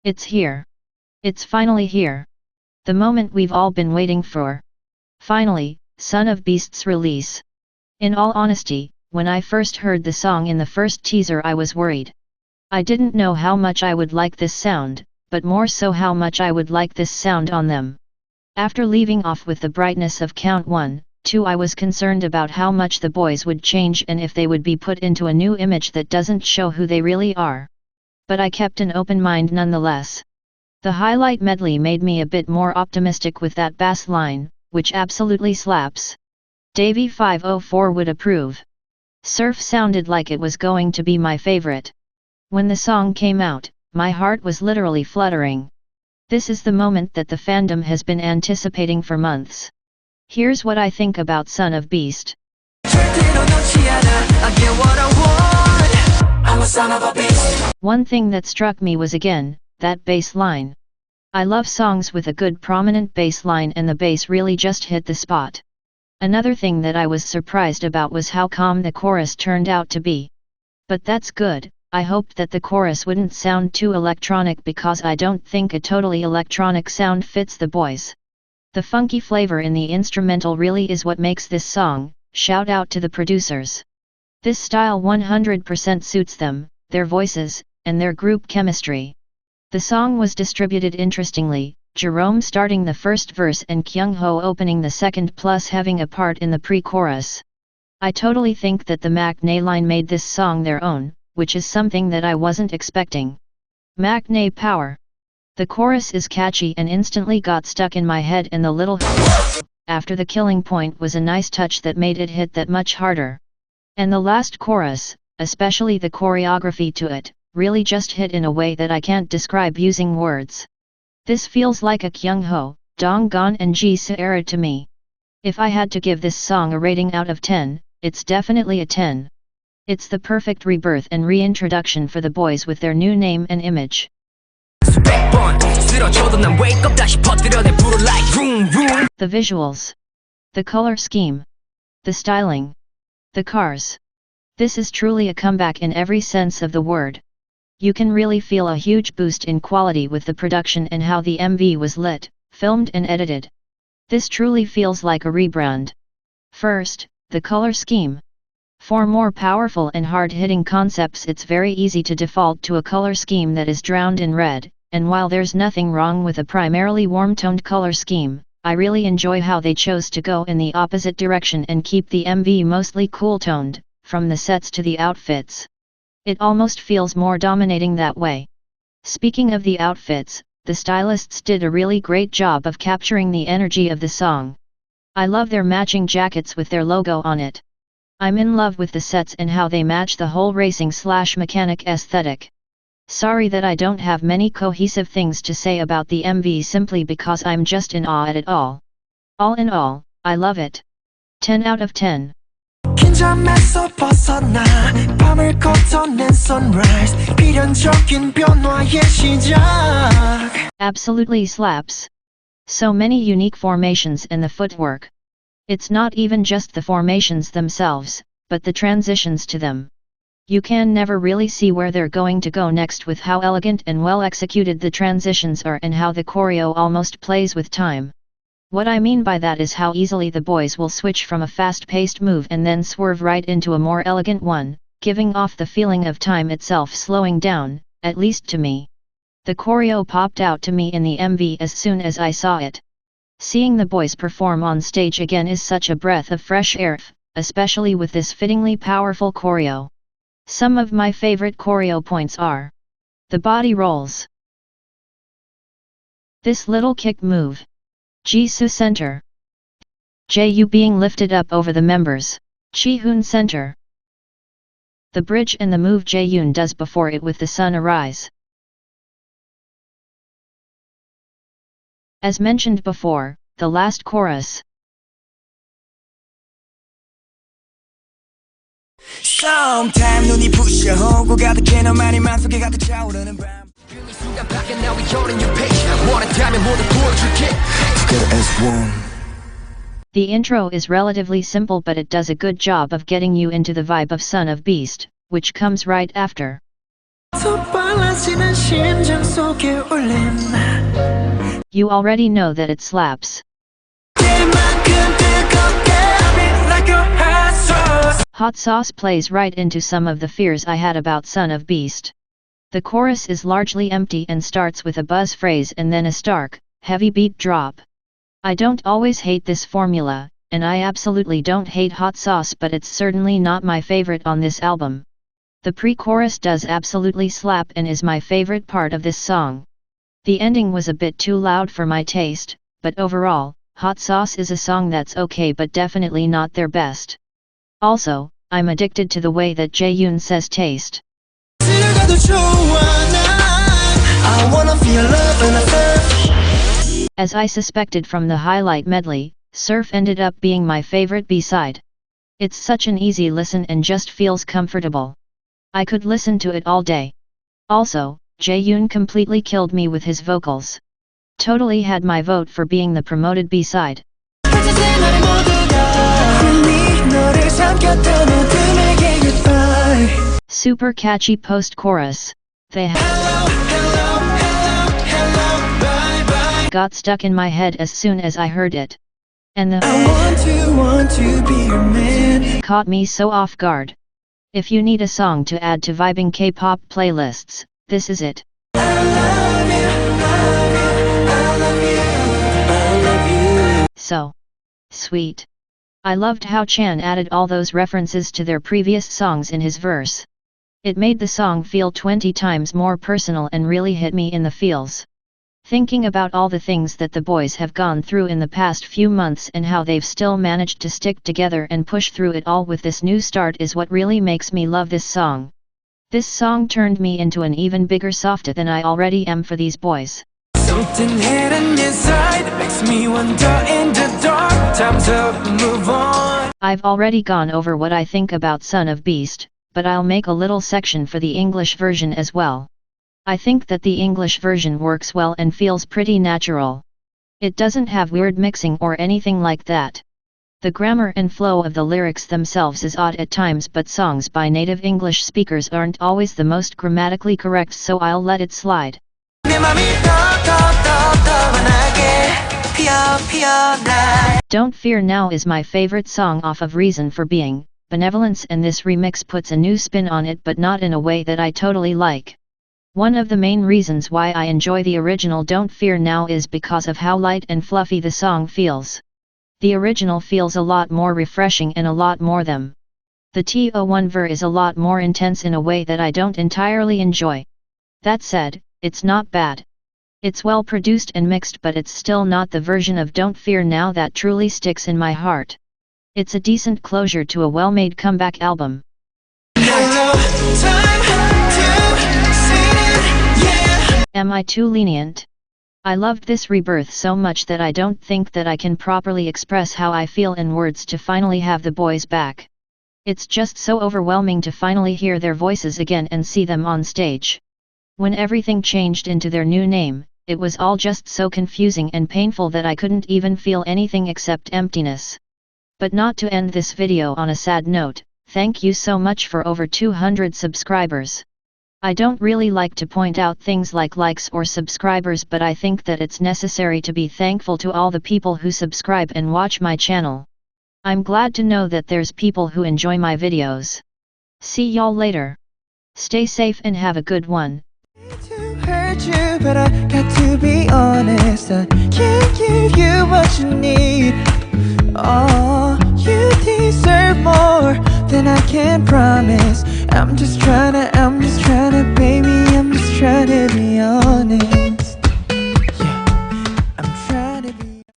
It's here. It's finally here. The moment we've all been waiting for. Finally, Son of Beast's release. In all honesty, when I first heard the song in the first teaser I was worried. I didn't know how much I would like this sound, but more so how much I would like this sound on them. After leaving off with the brightness of Count 1, 2 I was concerned about how much the boys would change and if they would be put into a new image that doesn't show who they really are. But I kept an open mind nonetheless. The highlight medley made me a bit more optimistic with that bass line, which absolutely slaps. Davey 504 would approve. Surf sounded like it was going to be my favorite. When the song came out, my heart was literally fluttering. This is the moment that the fandom has been anticipating for months. Here's what I think about Son of Beast. One thing that struck me was again, that bass line. I love songs with a good prominent bass line and the bass really just hit the spot. Another thing that I was surprised about was how calm the chorus turned out to be. But that's good. I hoped that the chorus wouldn't sound too electronic because I don't think a totally electronic sound fits the boys. The funky flavor in the instrumental really is what makes this song. Shout out to the producers. This style 100% suits them, their voices, and their group chemistry. The song was distributed interestingly, Jerome starting the first verse and Kyungho opening the second plus having a part in the pre-chorus. I totally think that the Maknae line made this song their own, which is something that I wasn't expecting. Maknae power. The chorus is catchy and instantly got stuck in my head, and the little after the killing point was a nice touch that made it hit that much harder. And the last chorus, especially the choreography to it, really just hit in a way that I can't describe using words. This feels like a Kyungho, Donggeon and Jisu era to me. If I had to give this song a rating out of 10, it's definitely a 10. It's the perfect rebirth and reintroduction for the boys with their new name and image. The visuals. The color scheme. The styling. The cars. This is truly a comeback in every sense of the word. You can really feel a huge boost in quality with the production and how the MV was lit, filmed and edited. This truly feels like a rebrand. First, the color scheme. For more powerful and hard-hitting concepts it's very easy to default to a color scheme that is drowned in red, and while there's nothing wrong with a primarily warm-toned color scheme, I really enjoy how they chose to go in the opposite direction and keep the MV mostly cool-toned, from the sets to the outfits. It almost feels more dominating that way. Speaking of the outfits, the stylists did a really great job of capturing the energy of the song. I love their matching jackets with their logo on it. I'm in love with the sets and how they match the whole racing/mechanic aesthetic. Sorry that I don't have many cohesive things to say about the MV simply because I'm just in awe at it all. All in all, I love it. 10 out of 10. Absolutely slaps. So many unique formations and the footwork. It's not even just the formations themselves, but the transitions to them. You can never really see where they're going to go next with how elegant and well executed the transitions are and how the choreo almost plays with time. What I mean by that is how easily the boys will switch from a fast-paced move and then swerve right into a more elegant one, giving off the feeling of time itself slowing down, at least to me. The choreo popped out to me in the MV as soon as I saw it. Seeing the boys perform on stage again is such a breath of fresh air, especially with this fittingly powerful choreo. Some of my favorite choreo points are the body rolls, this little kick move, Jisu center, J.You being lifted up over the members, Chihoon center, the bridge and the move Jaeyun does before it with the sun arise. As mentioned before, the last chorus. The intro is relatively simple, but it does a good job of getting you into the vibe of Son of Beast, which comes right after. You already know that it slaps. Hot sauce plays right into some of the fears I had about Son of Beast. The chorus is largely empty and starts with a buzz phrase and then a stark, heavy beat drop. I don't always hate this formula, and I absolutely don't hate hot sauce, but it's certainly not my favorite on this album. The pre-chorus does absolutely slap and is my favorite part of this song. The ending was a bit too loud for my taste, but overall, Hot Sauce is a song that's okay but definitely not their best. Also, I'm addicted to the way that Jaeyun says taste. As I suspected from the highlight medley, Surf ended up being my favorite B-side. It's such an easy listen and just feels comfortable. I could listen to it all day. Also, Jaeyun completely killed me with his vocals. Totally had my vote for being the promoted B-side. Super catchy post-chorus. They got stuck in my head as soon as I heard it. And the want to be your man caught me so off guard. If you need a song to add to vibing K-pop playlists, this is it. So sweet. I loved how Chan added all those references to their previous songs in his verse. It made the song feel 20 times more personal and really hit me in the feels. Thinking about all the things that the boys have gone through in the past few months and how they've still managed to stick together and push through it all with this new start is what really makes me love this song. This song turned me into an even bigger softie than I already am for these boys. Something hidden inside makes me wonder in the dark, time to move on. I've already gone over what I think about Son of Beast, but I'll make a little section for the English version as well. I think that the English version works well and feels pretty natural. It doesn't have weird mixing or anything like that. The grammar and flow of the lyrics themselves is odd at times, but songs by native English speakers aren't always the most grammatically correct, so I'll let it slide. Don't Fear Now is my favorite song off of Reason for Being, Benevolence, and this remix puts a new spin on it, but not in a way that I totally like. One of the main reasons why I enjoy the original Don't Fear Now is because of how light and fluffy the song feels. The original feels a lot more refreshing and a lot more them. The TO1 Ver is a lot more intense in a way that I don't entirely enjoy. That said, it's not bad. It's well produced and mixed, but it's still not the version of Don't Fear Now that truly sticks in my heart. It's a decent closure to a well-made comeback album. Am I too lenient? I loved this rebirth so much that I don't think that I can properly express how I feel in words to finally have the boys back. It's just so overwhelming to finally hear their voices again and see them on stage. When everything changed into their new name, it was all just so confusing and painful that I couldn't even feel anything except emptiness. But not to end this video on a sad note, thank you so much for over 200 subscribers. I don't really like to point out things like likes or subscribers, but I think that it's necessary to be thankful to all the people who subscribe and watch my channel. I'm glad to know that there's people who enjoy my videos. See y'all later. Stay safe and have a good one. You, but I got to be honest, I can't give you what you need. Oh, you deserve more than I can promise. I'm just trying to, baby, I'm just trying to be honest.